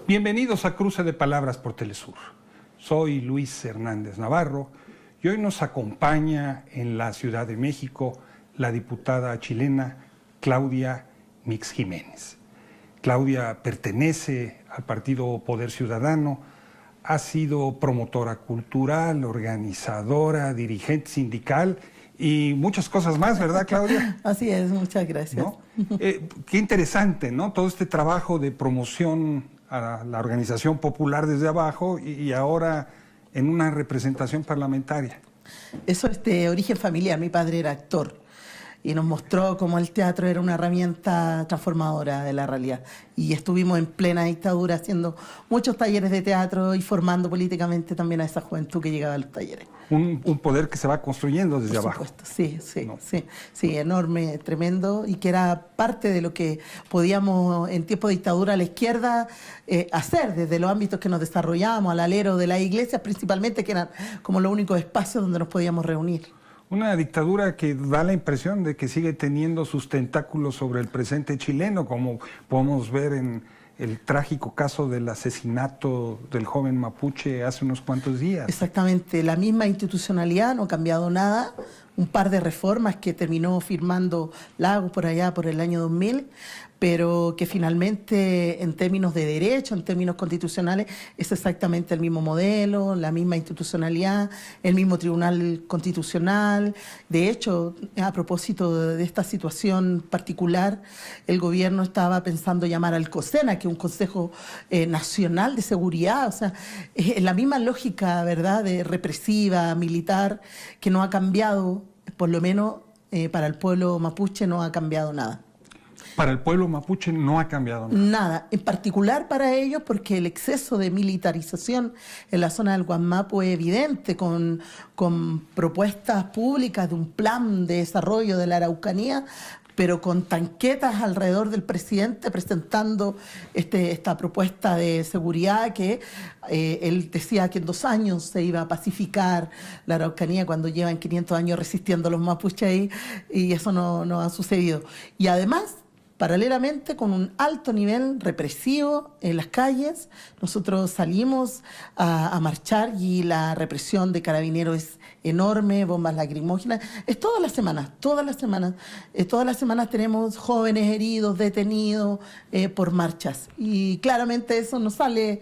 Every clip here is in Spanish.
Bienvenidos a Cruce de Palabras por Telesur. Soy Luis Hernández Navarro y hoy nos acompaña en la Ciudad de México la diputada chilena Claudia Mix Jiménez. Claudia pertenece al partido Poder Ciudadano, ha sido promotora cultural, organizadora, dirigente sindical y muchas cosas más, ¿verdad, Claudia? Así es, muchas gracias. ¿No? Qué interesante, ¿no? Todo este trabajo de promoción a la organización popular desde abajo y ahora en una representación parlamentaria. Eso es de origen familiar. Mi padre era actor y nos mostró cómo el teatro era una herramienta transformadora de la realidad. Y estuvimos en plena dictadura haciendo muchos talleres de teatro y formando políticamente también a esa juventud que llegaba a los talleres. Un poder que se va construyendo desde abajo. Por supuesto, sí, enorme, tremendo, y que era parte de lo que podíamos en tiempo de dictadura a la izquierda hacer desde los ámbitos que nos desarrollábamos, al alero de las iglesias principalmente, que eran como los únicos espacios donde nos podíamos reunir. Una dictadura que da la impresión de que sigue teniendo sus tentáculos sobre el presente chileno, como podemos ver en el trágico caso del asesinato del joven mapuche hace unos cuantos días. Exactamente, la misma institucionalidad, no ha cambiado nada, un par de reformas que terminó firmando Lagos por allá por el año 2000, pero que finalmente en términos de derecho, en términos constitucionales, es exactamente el mismo modelo, la misma institucionalidad, el mismo Tribunal Constitucional. De hecho, a propósito de esta situación particular, el gobierno estaba pensando llamar al COSENA, que es un Consejo Nacional de Seguridad, o sea, es la misma lógica, ¿verdad?, de represiva, militar, que no ha cambiado, por lo menos para el pueblo mapuche no ha cambiado nada. Para el pueblo mapuche no ha cambiado nada. Nada, en particular para ellos porque el exceso de militarización en la zona del Guanmapu es evidente, con propuestas públicas de un plan de desarrollo de la Araucanía, pero con tanquetas alrededor del presidente presentando esta propuesta de seguridad que él decía que en 2 años se iba a pacificar la Araucanía cuando llevan 500 años resistiendo a los mapuches ahí, y eso no ha sucedido. Y además, paralelamente, con un alto nivel represivo en las calles, nosotros salimos a marchar y la represión de carabineros es enorme, bombas lacrimógenas, es todas las semanas tenemos jóvenes heridos, detenidos por marchas, y claramente eso no sale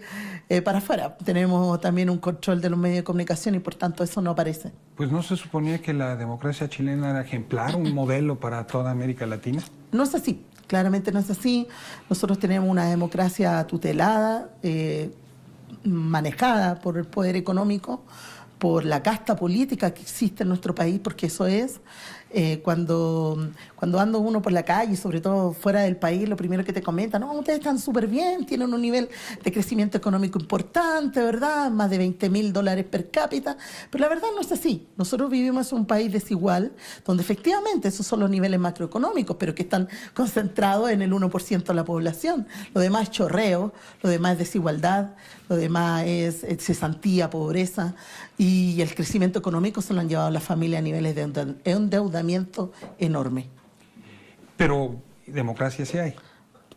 para afuera. Tenemos también un control de los medios de comunicación y por tanto eso no aparece. Pues ¿no se suponía que la democracia chilena era ejemplar, un modelo para toda América Latina? No es así. Claramente no es así. Nosotros tenemos una democracia tutelada, manejada por el poder económico, por la casta política que existe en nuestro país, porque eso es. Cuando anda uno por la calle, sobre todo fuera del país, lo primero que te comentan: no, ustedes están súper bien, tienen un nivel de crecimiento económico importante, ¿verdad? Más de $20.000 per cápita. Pero la verdad no es así. Nosotros vivimos en un país desigual, donde efectivamente esos son los niveles macroeconómicos, pero que están concentrados en el 1% de la población. Lo demás es chorreo, lo demás es desigualdad, lo demás es cesantía, pobreza, y el crecimiento económico se lo han llevado las familias a niveles de endeudamiento enorme. Pero democracia sí hay.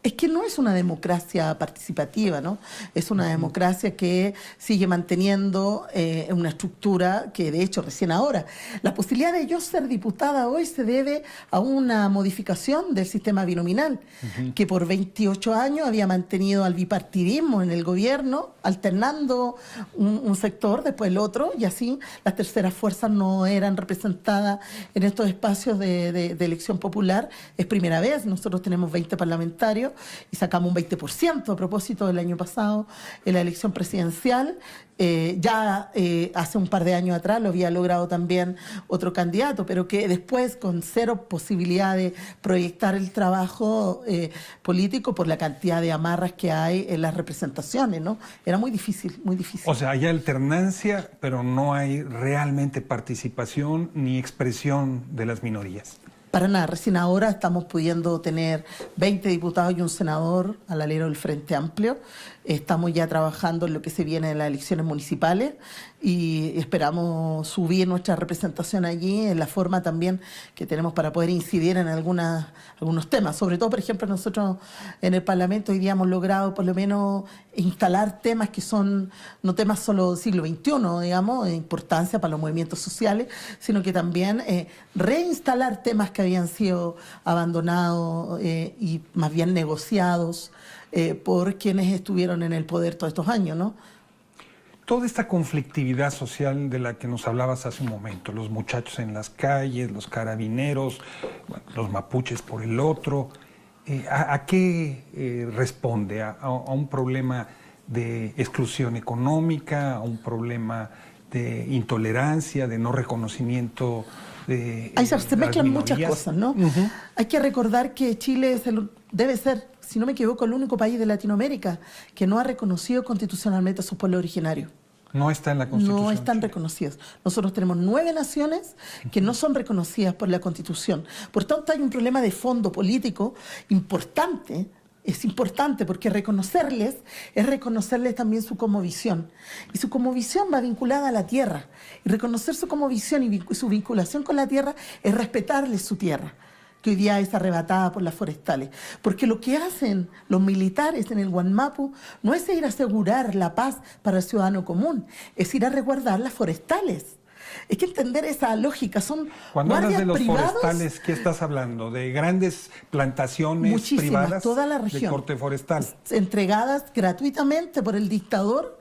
Es que no es una democracia participativa, ¿no? Es una democracia que sigue manteniendo una estructura que, de hecho, recién ahora. La posibilidad de yo ser diputada hoy se debe a una modificación del sistema binominal, que por 28 años había mantenido al bipartidismo en el gobierno, alternando un sector, después el otro, y así las terceras fuerzas no eran representadas en estos espacios de elección popular. Es primera vez, nosotros tenemos 20 parlamentarios, y sacamos un 20% a propósito del año pasado en la elección presidencial. Hace un par de años atrás lo había logrado también otro candidato, pero que después, con cero posibilidad de proyectar el trabajo político por la cantidad de amarras que hay en las representaciones, ¿no? Era muy difícil, muy difícil. O sea, hay alternancia, pero no hay realmente participación ni expresión de las minorías. Para nada, recién ahora estamos pudiendo tener 20 diputados y un senador al alero del Frente Amplio. Estamos ya trabajando en lo que se viene en las elecciones municipales y esperamos subir nuestra representación allí en la forma también que tenemos para poder incidir en algunos temas. Sobre todo, por ejemplo, nosotros en el Parlamento hoy día hemos logrado por lo menos instalar temas que son no temas solo del siglo XXI, digamos, de importancia para los movimientos sociales, sino que también reinstalar temas que habían sido abandonados y más bien negociados por quienes estuvieron en el poder todos estos años, ¿no? Toda esta conflictividad social de la que nos hablabas hace un momento, los muchachos en las calles, los carabineros, bueno, los mapuches por el otro, ¿a qué responde? ¿A un problema de exclusión económica, a un problema de intolerancia, de no reconocimiento de ahí se mezclan muchas minorías? cosas, ¿no? Uh-huh. Hay que recordar que Chile debe ser, si no me equivoco, el único país de Latinoamérica que no ha reconocido constitucionalmente a sus pueblos originarios. No está en la Constitución. No están reconocidos. Nosotros tenemos 9 naciones que no son reconocidas por la Constitución. Por tanto, hay un problema de fondo político importante. Es importante porque reconocerles es reconocerles también su cosmovisión. Y su cosmovisión va vinculada a la tierra. Y reconocer su cosmovisión y su vinculación con la tierra es respetarles su tierra, que hoy día es arrebatada por las forestales. Porque lo que hacen los militares en el Guanmapu no es ir a asegurar la paz para el ciudadano común, es ir a resguardar las forestales. Hay que entender esa lógica. Son Cuando hablas guardias de los privados, forestales, ¿qué estás hablando? ¿De grandes plantaciones muchísimas, privadas toda la región, de corte forestal? Entregadas gratuitamente por el dictador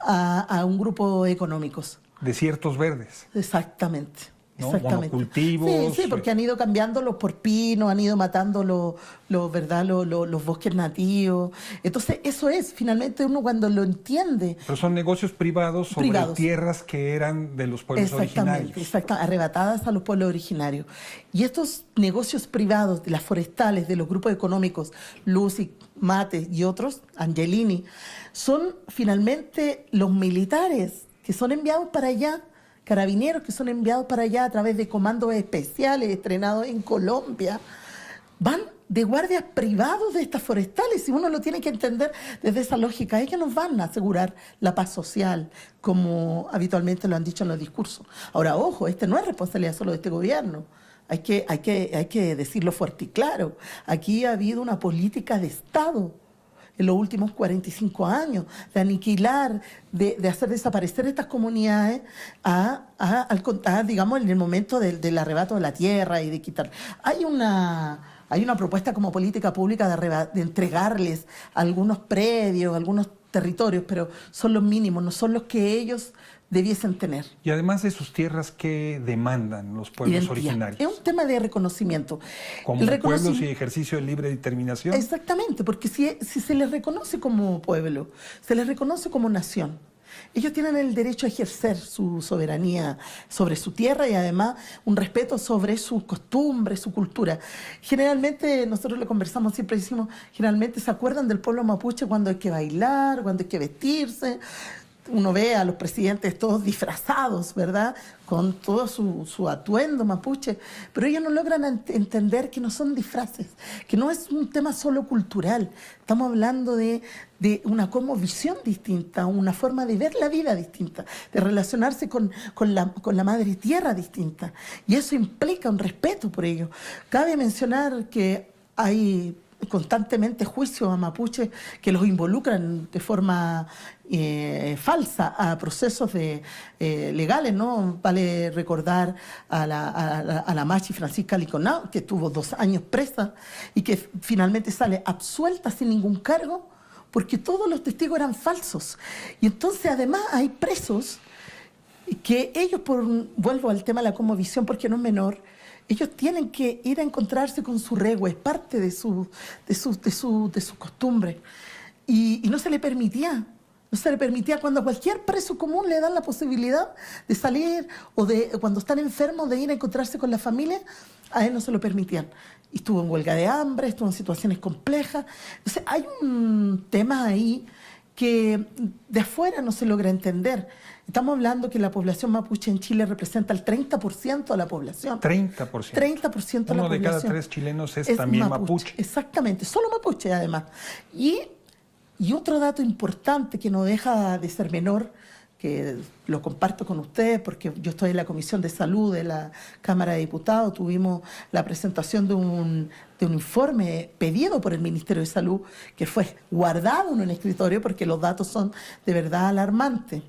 a un grupo económicos. Desiertos verdes. Exactamente. ¿No? Exactamente. Monocultivos. Sí, porque han ido cambiándolos por pinos, han ido matando los bosques nativos. Entonces, eso es, finalmente uno cuando lo entiende. Pero son negocios privados sobre tierras que eran de los pueblos originarios. Exactamente, arrebatadas a los pueblos originarios. Y estos negocios privados de las forestales, de los grupos económicos, Lucy, Mate y otros, Angelini, son finalmente los militares que son enviados para allá, carabineros que son enviados para allá a través de comandos especiales estrenados en Colombia, van de guardias privados de estas forestales, y uno lo tiene que entender desde esa lógica. Ellos nos van a asegurar la paz social, como habitualmente lo han dicho en los discursos. Ahora, ojo, no es responsabilidad solo de este gobierno. Hay que decirlo fuerte y claro. Aquí ha habido una política de Estado en los últimos 45 años, de aniquilar, de hacer desaparecer estas comunidades digamos, en el momento del arrebato de la tierra y de quitar. Hay una propuesta como política pública de entregarles algunos predios, algunos territorios, pero son los mínimos, no son los que ellos debiesen tener. Y además de sus tierras, ¿qué demandan los pueblos originarios? Es un tema de reconocimiento. Como pueblos y ejercicio de libre determinación. Exactamente, porque si se les reconoce como pueblo, se les reconoce como nación, ellos tienen el derecho a ejercer su soberanía sobre su tierra y además un respeto sobre sus costumbres, su cultura. Generalmente, nosotros lo conversamos, siempre decimos, generalmente se acuerdan del pueblo mapuche cuando hay que bailar, cuando hay que vestirse. Uno ve a los presidentes todos disfrazados, ¿verdad?, con todo su atuendo mapuche, pero ellos no logran entender que no son disfraces, que no es un tema solo cultural. Estamos hablando de una cosmovisión distinta, una forma de ver la vida distinta, de relacionarse con la madre tierra distinta, y eso implica un respeto por ellos. Cabe mencionar que hay constantemente juicios a mapuches que los involucran de forma falsa a procesos legales, ¿no? Vale recordar a la machi Francisca Liconao, que estuvo 2 años presa y que finalmente sale absuelta sin ningún cargo porque todos los testigos eran falsos. Y entonces además hay presos que ellos, vuelvo al tema de la cosmovisión porque no es menor, ellos tienen que ir a encontrarse con su regüe, es parte de su costumbre. Y no se le permitía. No se le permitía. Cuando a cualquier preso común le dan la posibilidad de salir o cuando están enfermos de ir a encontrarse con la familia, a él no se lo permitían. Y estuvo en huelga de hambre, estuvo en situaciones complejas. Entonces hay un tema ahí que de afuera no se logra entender. Estamos hablando que la población mapuche en Chile representa el 30% de la población. 30%. 30% de la población. Uno de cada 3 chilenos es también mapuche. Exactamente, solo mapuche además. Y otro dato importante que no deja de ser menor, que lo comparto con ustedes porque yo estoy en la Comisión de Salud de la Cámara de Diputados. Tuvimos la presentación de un informe pedido por el Ministerio de Salud que fue guardado en un escritorio porque los datos son de verdad alarmantes.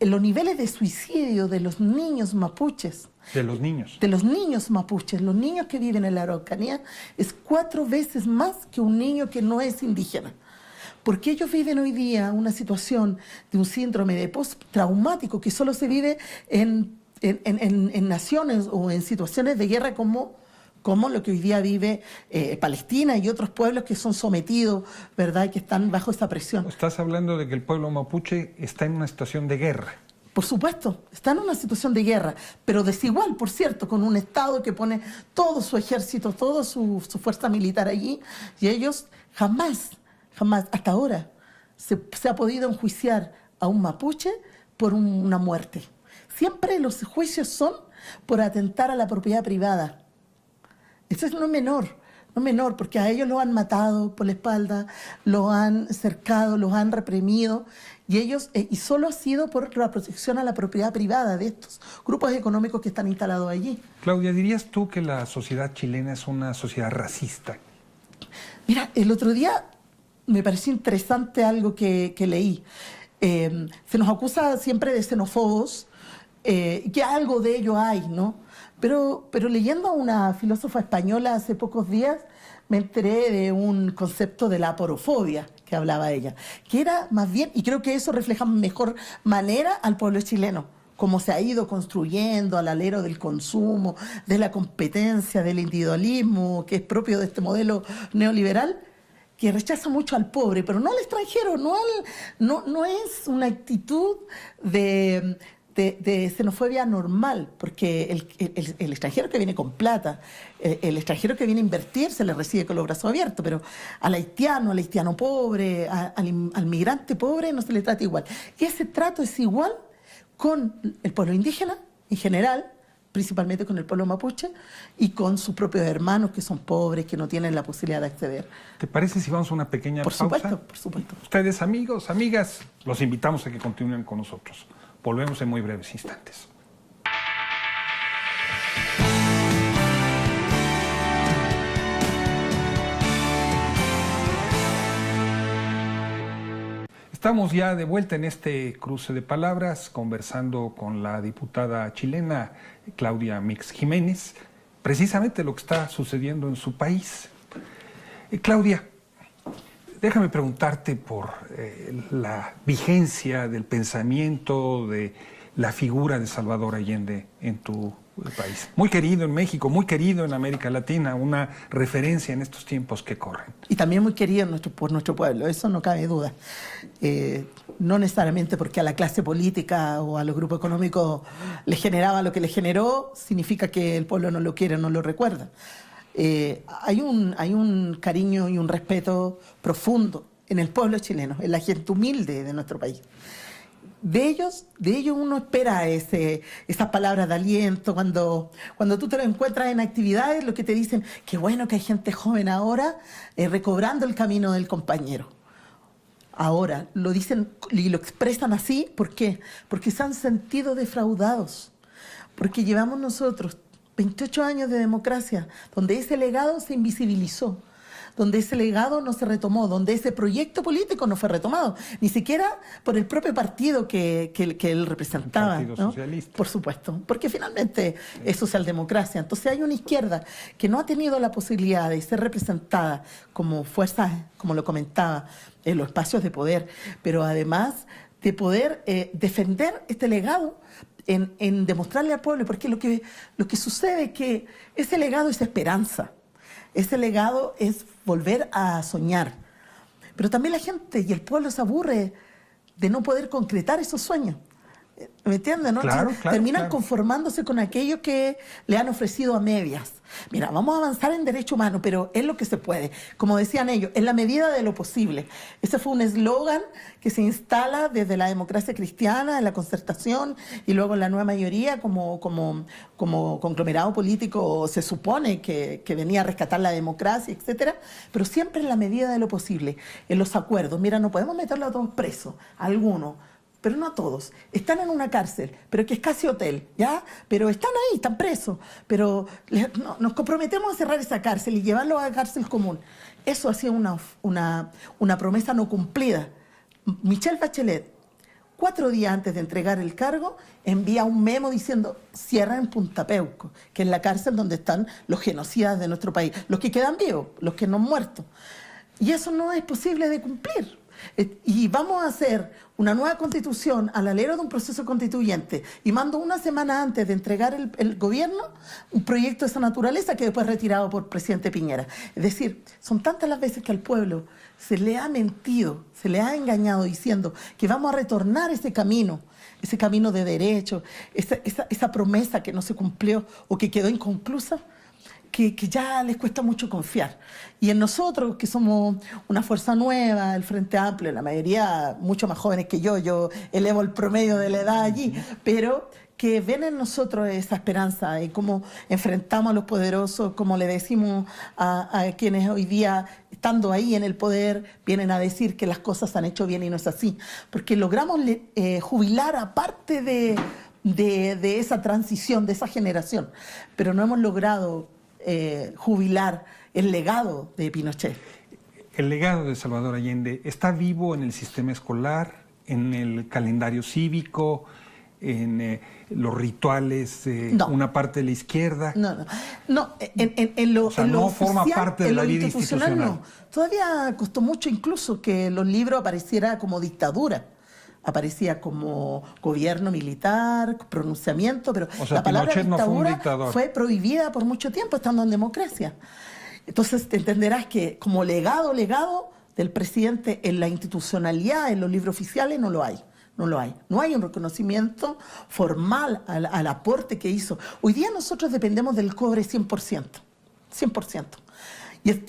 Los niveles de suicidio de los niños mapuches. De los niños. De los niños mapuches, los niños que viven en la Araucanía, es 4 veces más que un niño que no es indígena. Porque ellos viven hoy día una situación de un síndrome de postraumático que solo se vive en naciones o en situaciones de guerra como lo que hoy día vive Palestina y otros pueblos que son sometidos, ¿verdad?, y que están bajo esa presión. Estás hablando de que el pueblo mapuche está en una situación de guerra. Por supuesto, está en una situación de guerra, pero desigual, por cierto, con un Estado que pone todo su ejército, toda su fuerza militar allí, y ellos jamás, hasta ahora, se ha podido enjuiciar a un mapuche por una muerte. Siempre los juicios son por atentar a la propiedad privada. Eso no es menor, porque a ellos los han matado por la espalda, los han cercado, los han reprimido, y ellos, y solo ha sido por la protección a la propiedad privada de estos grupos económicos que están instalados allí. Claudia, ¿dirías tú que la sociedad chilena es una sociedad racista? Mira, el otro día me pareció interesante algo que leí. Se nos acusa siempre de xenófobos, que algo de ello hay, ¿no? Pero leyendo a una filósofa española hace pocos días, me enteré de un concepto de la aporofobia que hablaba ella, que era más bien, y creo que eso refleja mejor manera al pueblo chileno, cómo se ha ido construyendo al alero del consumo, de la competencia, del individualismo, que es propio de este modelo neoliberal, que rechaza mucho al pobre, pero no al extranjero, no es una actitud de xenofobia normal, porque el extranjero que viene con plata, el extranjero que viene a invertir se le recibe con los brazos abiertos, pero al haitiano pobre, al migrante pobre no se le trata igual. Y ese trato es igual con el pueblo indígena en general, principalmente con el pueblo mapuche, y con sus propios hermanos que son pobres, que no tienen la posibilidad de acceder. ¿Te parece si vamos a una pequeña pausa? Por supuesto. Ustedes, amigos, amigas, los invitamos a que continúen con nosotros. Volvemos en muy breves instantes. Estamos ya de vuelta en este cruce de palabras, conversando con la diputada chilena Claudia Mix Jiménez, precisamente lo que está sucediendo en su país. Claudia, déjame preguntarte por la vigencia del pensamiento, de la figura de Salvador Allende en tu país. Muy querido en México, muy querido en América Latina, una referencia en estos tiempos que corren. Y también muy querido por nuestro pueblo, eso no cabe duda. No necesariamente porque a la clase política o a los grupos económicos les generaba lo que les generó, significa que el pueblo no lo quiere, no lo recuerda. Hay un cariño y un respeto profundo en el pueblo chileno, en la gente humilde de nuestro país. De ellos uno espera esas palabras de aliento, cuando tú te lo encuentras en actividades, lo que te dicen, qué bueno que hay gente joven ahora recobrando el camino del compañero. Ahora, lo dicen y lo expresan así, ¿por qué? Porque se han sentido defraudados, porque llevamos nosotros 28 años de democracia, donde ese legado se invisibilizó, donde ese legado no se retomó, donde ese proyecto político no fue retomado, ni siquiera por el propio partido que él representaba. El Partido ¿no? Socialista. Por supuesto, porque finalmente es socialdemocracia. Entonces hay una izquierda que no ha tenido la posibilidad de ser representada como fuerza, como lo comentaba, en los espacios de poder, pero además de poder defender este legado en demostrarle al pueblo, porque lo que sucede es que ese legado es esperanza. Ese legado es volver a soñar. Pero también la gente y el pueblo se aburre de no poder concretar esos sueños. ¿Me entiendes? ¿No? Claro, Terminan conformándose con aquello que le han ofrecido a medias. Mira, vamos a avanzar en derecho humano, pero es lo que se puede. Como decían ellos, en la medida de lo posible. Ese fue un eslogan que se instala desde la democracia cristiana, en la concertación y luego en la nueva mayoría como conglomerado político se supone que venía a rescatar la democracia, etcétera, pero siempre en la medida de lo posible, en los acuerdos. Mira, no podemos meterlo a todos presos, a algunos. pero no todos. Están en una cárcel, pero que es casi hotel, ¿ya? Pero están ahí, están presos. Pero nos comprometemos a cerrar esa cárcel y llevarlos a la cárcel común. Eso ha sido una promesa no cumplida. Michelle Bachelet, 4 días antes de entregar el cargo, envía un memo diciendo cierran en Punta Peuco, que es la cárcel donde están los genocidas de nuestro país, los que quedan vivos, los que no han muerto. Y eso no es posible de cumplir. Y vamos a hacer una nueva constitución al alero de un proceso constituyente y mando una semana antes de entregar el gobierno un proyecto de esa naturaleza que después es retirado por el presidente Piñera. Es decir, son tantas las veces que al pueblo se le ha mentido, se le ha engañado diciendo que vamos a retornar ese camino de derecho, esa promesa que no se cumplió o que quedó inconclusa, que ya les cuesta mucho confiar. Y en nosotros, que somos una fuerza nueva, el Frente Amplio, la mayoría mucho más jóvenes que yo elevo el promedio de la edad allí, pero que ven en nosotros esa esperanza y cómo enfrentamos a los poderosos, como le decimos a quienes hoy día, estando ahí en el poder, vienen a decir que las cosas se han hecho bien y no es así. Porque logramos jubilar a parte de esa transición, de esa generación, pero no hemos logrado jubilar el legado de Pinochet. El legado de Salvador Allende está vivo en el sistema escolar, en el calendario cívico, en los rituales de una parte de la izquierda. No, en lo, o sea, en lo no oficial, forma parte de la vida institucional. No. Todavía costó mucho incluso que los libros apareciera como dictadura. Aparecía como gobierno militar, pronunciamiento, pero o sea, la palabra Pinochet dictadura fue prohibida por mucho tiempo estando en democracia. Entonces te entenderás que como legado del presidente en la institucionalidad, en los libros oficiales, no lo hay. No hay un reconocimiento formal al aporte que hizo. Hoy día nosotros dependemos del cobre 100%.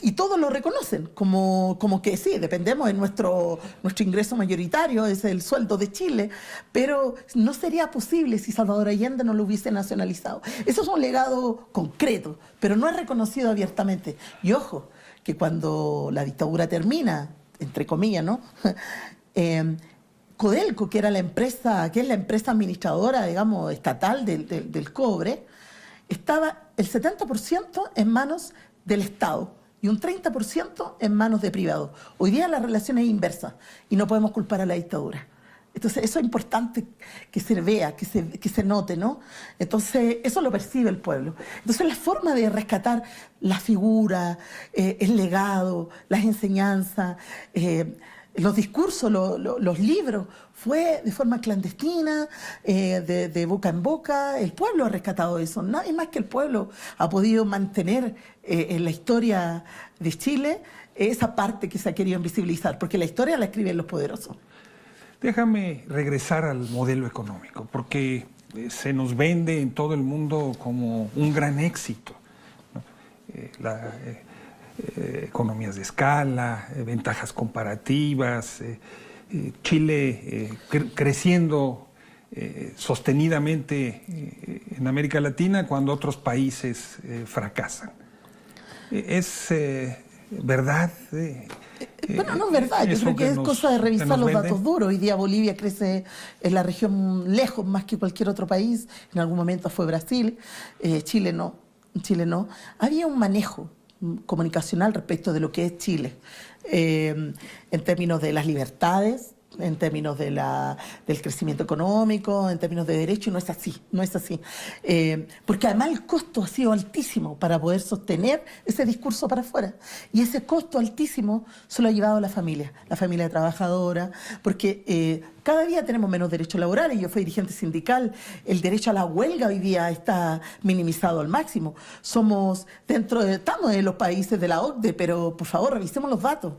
Y todos lo reconocen, como que sí, dependemos de nuestro ingreso mayoritario, es el sueldo de Chile, pero no sería posible si Salvador Allende no lo hubiese nacionalizado. Eso es un legado concreto, pero no es reconocido abiertamente. Y ojo, que cuando la dictadura termina, entre comillas, ¿no? Codelco, que es la empresa administradora, digamos, estatal del cobre, estaba el 70% en manos del Estado y un 30% en manos de privados. Hoy día la relación es inversa y no podemos culpar a la dictadura. Entonces, eso es importante que se vea, que se note, ¿no? Entonces, eso lo percibe el pueblo. Entonces, la forma de rescatar la figura, el legado, las enseñanzas, los discursos, los libros, fue de forma clandestina, de boca en boca. El pueblo ha rescatado eso. Nadie más que el pueblo ha podido mantener en la historia de Chile esa parte que se ha querido invisibilizar, porque la historia la escriben los poderosos. Déjame regresar al modelo económico, porque se nos vende en todo el mundo como un gran éxito, ¿no? Economías de escala, ventajas comparativas, Chile creciendo sostenidamente en América Latina cuando otros países fracasan. ¿Es verdad? Bueno, no es verdad, yo creo que es cosa de revisar los datos duros. Hoy día Bolivia crece en la región lejos más que cualquier otro país, en algún momento fue Brasil, Chile no. Había un manejo comunicacional respecto de lo que es Chile, en términos de las libertades, en términos del crecimiento económico, en términos de derecho, y no es así. Porque además el costo ha sido altísimo para poder sostener ese discurso para afuera. Y ese costo altísimo se lo ha llevado la familia trabajadora, porque cada día tenemos menos derechos laborales. Yo fui dirigente sindical, el derecho a la huelga hoy día está minimizado al máximo. Estamos de los países de la OCDE, pero por favor revisemos los datos.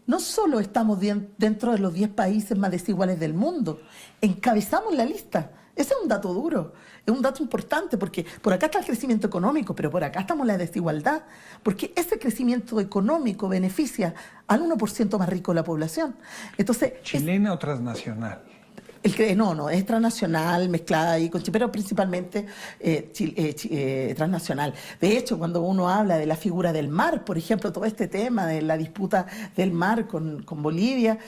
No solo estamos dentro de los 10 países más desiguales del mundo, encabezamos la lista. Ese es un dato duro, es un dato importante, porque por acá está el crecimiento económico, pero por acá estamos en la desigualdad, porque ese crecimiento económico beneficia al 1% más rico de la población. Entonces, ¿chilena o transnacional? No, es transnacional, mezclada ahí con Chile, pero principalmente transnacional. De hecho, cuando uno habla de la figura del mar, por ejemplo, todo este tema de la disputa del mar con Bolivia,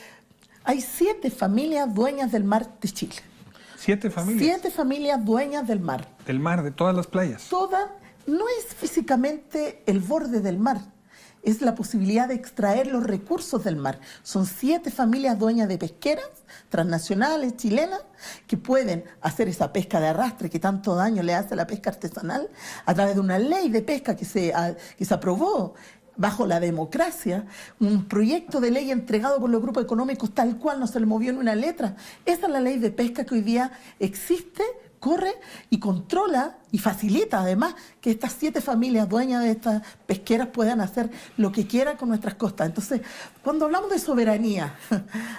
Hay 7 familias dueñas del mar de Chile. 7 familias. 7 familias dueñas del mar. Del mar, de todas las playas. Toda no es físicamente el borde del mar, es la posibilidad de extraer los recursos del mar. Son 7 familias dueñas de pesqueras transnacionales, chilenas, que pueden hacer esa pesca de arrastre que tanto daño le hace a la pesca artesanal a través de una ley de pesca que se aprobó bajo la democracia, un proyecto de ley entregado por los grupos económicos tal cual, no se le movió ni una letra. Esa es la ley de pesca que hoy día existe, corre y controla y facilita además que estas 7 familias dueñas de estas pesqueras puedan hacer lo que quieran con nuestras costas. Entonces, cuando hablamos de soberanía,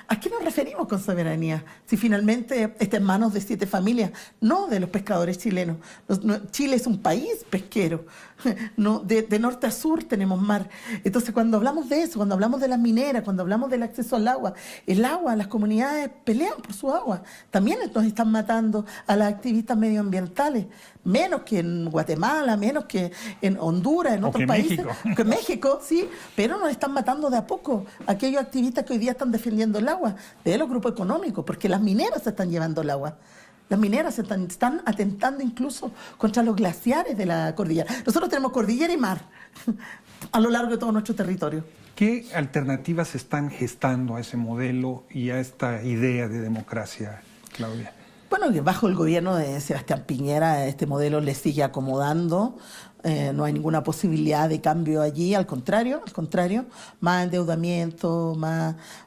¿a qué nos referimos con soberanía? Si finalmente está en manos de 7 familias, no de los pescadores chilenos. Chile es un país pesquero, no, de norte a sur tenemos mar. Entonces, cuando hablamos de eso, cuando hablamos de las mineras, cuando hablamos del acceso al agua, las comunidades pelean por su agua. También nos están matando a las activistas medioambientales, menos que en Guatemala, menos que en Honduras, en otros países. Que en México, sí, pero nos están matando de a poco aquellos activistas que hoy día están defendiendo el agua, de los grupos económicos, porque las mineras se están llevando el agua. Las mineras están atentando incluso contra los glaciares de la cordillera. Nosotros tenemos cordillera y mar a lo largo de todo nuestro territorio. ¿Qué alternativas se están gestando a ese modelo y a esta idea de democracia, Claudia? Bueno, que bajo el gobierno de Sebastián Piñera este modelo le sigue acomodando. No hay ninguna posibilidad de cambio allí, al contrario, más endeudamiento,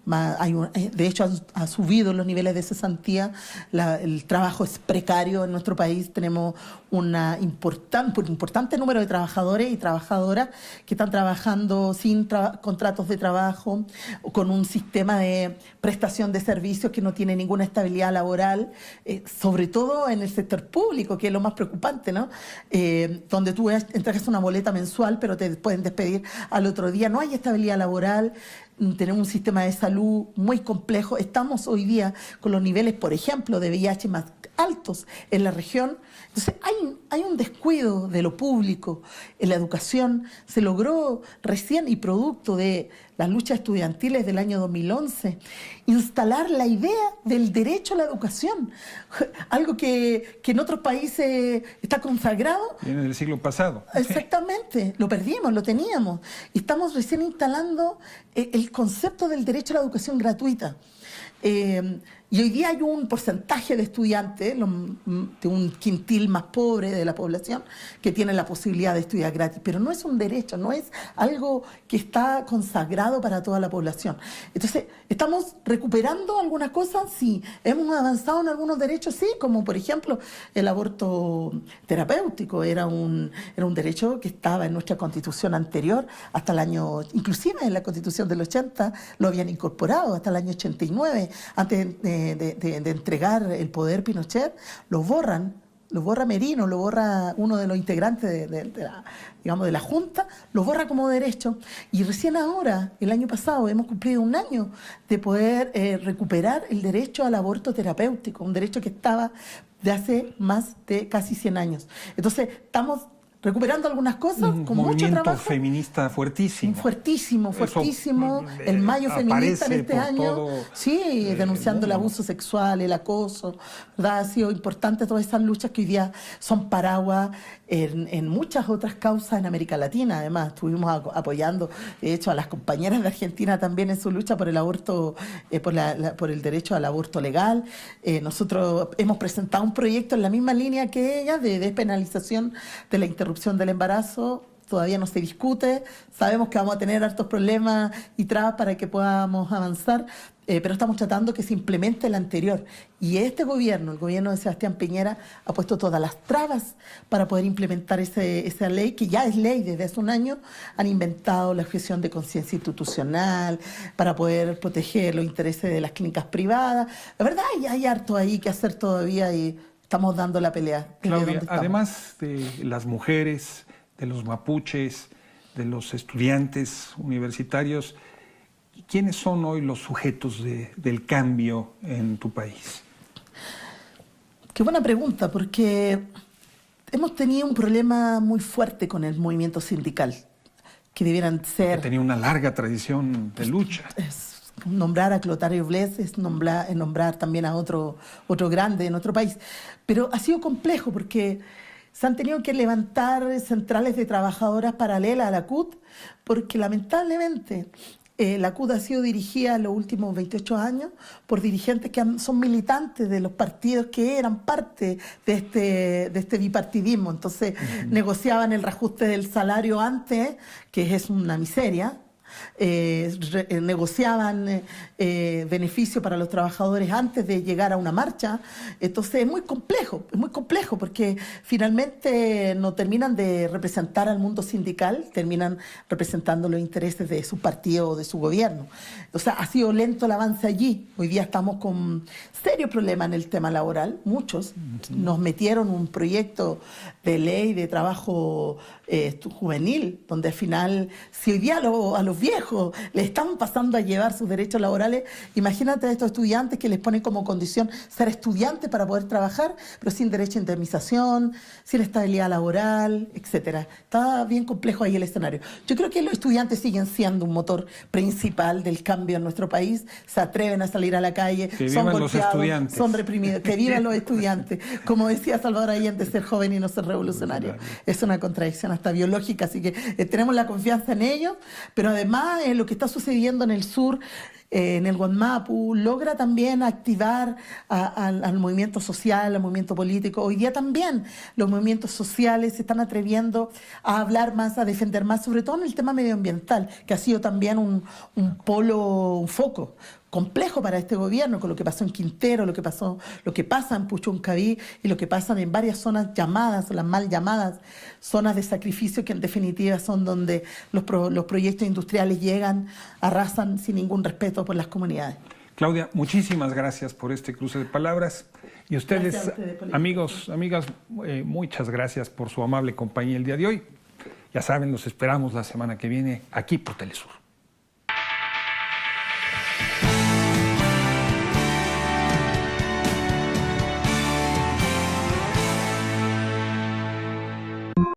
de hecho ha subido los niveles de cesantía, el trabajo es precario en nuestro país, tenemos un importante número de trabajadores y trabajadoras que están trabajando sin contratos de trabajo, con un sistema de prestación de servicios que no tiene ninguna estabilidad laboral, sobre todo en el sector público, que es lo más preocupante, ¿no? Donde tú entregas una boleta mensual, pero te pueden despedir al otro día. No hay estabilidad laboral, tenemos un sistema de salud muy complejo. Estamos hoy día con los niveles, por ejemplo, de VIH más altos en la región. Entonces hay un descuido de lo público en la educación. Se logró recién, y producto de las luchas estudiantiles del año 2011, instalar la idea del derecho a la educación, algo que en otros países está consagrado. Viene del siglo pasado. Exactamente, lo perdimos, lo teníamos. Estamos recién instalando el concepto del derecho a la educación gratuita. Y hoy día hay un porcentaje de estudiantes, de un quintil más pobre de la población, que tienen la posibilidad de estudiar gratis, pero no es un derecho, no es algo que está consagrado para toda la población. Entonces, ¿estamos recuperando algunas cosas? Sí. ¿Hemos avanzado en algunos derechos? Sí, como por ejemplo el aborto terapéutico, era un derecho que estaba en nuestra constitución anterior, hasta el año, inclusive en la constitución del 80, lo habían incorporado hasta el año 89, antes de entregar el poder Pinochet, lo borra Merino, lo borra uno de los integrantes de la Junta, lo borra como derecho. Y recién ahora, el año pasado, hemos cumplido un año de poder recuperar el derecho al aborto terapéutico, un derecho que estaba de hace más de casi 100 años. Entonces, estamos recuperando algunas cosas con mucho trabajo. Movimiento feminista fuertísimo. Fuertísimo. El mayo feminista en este año. Sí, denunciando el abuso sexual, el acoso, ¿verdad? Ha sido importante todas esas luchas que hoy día son paraguas en muchas otras causas en América Latina. Además, estuvimos apoyando, de hecho, a las compañeras de Argentina también en su lucha por el aborto, por el derecho al aborto legal. Nosotros hemos presentado un proyecto en la misma línea que ellas de despenalización de la interrupción del embarazo. Todavía no se discute, sabemos que vamos a tener hartos problemas y trabas para que podamos avanzar, pero estamos tratando que se implemente el anterior. Y este gobierno, el gobierno de Sebastián Piñera, ha puesto todas las trabas para poder implementar esa ley, que ya es ley desde hace un año. Han inventado la objeción de conciencia institucional para poder proteger los intereses de las clínicas privadas. La verdad, hay harto ahí que hacer todavía y estamos dando la pelea. Claudia, además de las mujeres, de los mapuches, de los estudiantes universitarios, ¿quiénes son hoy los sujetos del cambio en tu país? Qué buena pregunta, porque hemos tenido un problema muy fuerte con el movimiento sindical, que debieran ser... Que tenía una larga tradición de lucha. Nombrar a Clotario Blest es nombrar también a otro grande en otro país. Pero ha sido complejo porque se han tenido que levantar centrales de trabajadoras paralelas a la CUT, porque lamentablemente la CUT ha sido dirigida en los últimos 28 años por dirigentes que son militantes de los partidos que eran parte de este bipartidismo. Entonces negociaban el reajuste del salario antes, que es una miseria. Negociaban beneficios para los trabajadores antes de llegar a una marcha. Entonces es muy complejo porque finalmente no terminan de representar al mundo sindical, terminan representando los intereses de su partido o de su gobierno. O sea, ha sido lento el avance allí. Hoy día estamos con serios problemas en el tema laboral, muchos. Nos metieron un proyecto de ley de trabajo juvenil, donde al final, si hoy día a los viejos les están pasando a llevar sus derechos laborales, imagínate a estos estudiantes que les ponen como condición ser estudiantes para poder trabajar, pero sin derecho a indemnización, sin estabilidad laboral, etcétera. Está bien complejo ahí el escenario. Yo creo que los estudiantes siguen siendo un motor principal del cambio en nuestro país, se atreven a salir a la calle, son golpeados, son reprimidos, que vivan los estudiantes. Como decía Salvador Allende, ser joven y no ser revolucionario. Es una contradicción hasta biológica, así que tenemos la confianza en ellos, pero además lo que está sucediendo en el sur, en el Guanmapu, logra también activar al movimiento social, al movimiento político. Hoy día también los movimientos sociales se están atreviendo a hablar más, a defender más, sobre todo en el tema medioambiental, que ha sido también un foco complejo para este gobierno, con lo que pasó en Quintero, lo que pasa en Puchuncaví y lo que pasa en varias zonas llamadas, las mal llamadas zonas de sacrificio, que en definitiva son donde los proyectos industriales llegan, arrasan sin ningún respeto por las comunidades. Claudia, muchísimas gracias por este cruce de palabras. Y ustedes, amigos, amigas, muchas gracias por su amable compañía el día de hoy. Ya saben, los esperamos la semana que viene aquí por Telesur.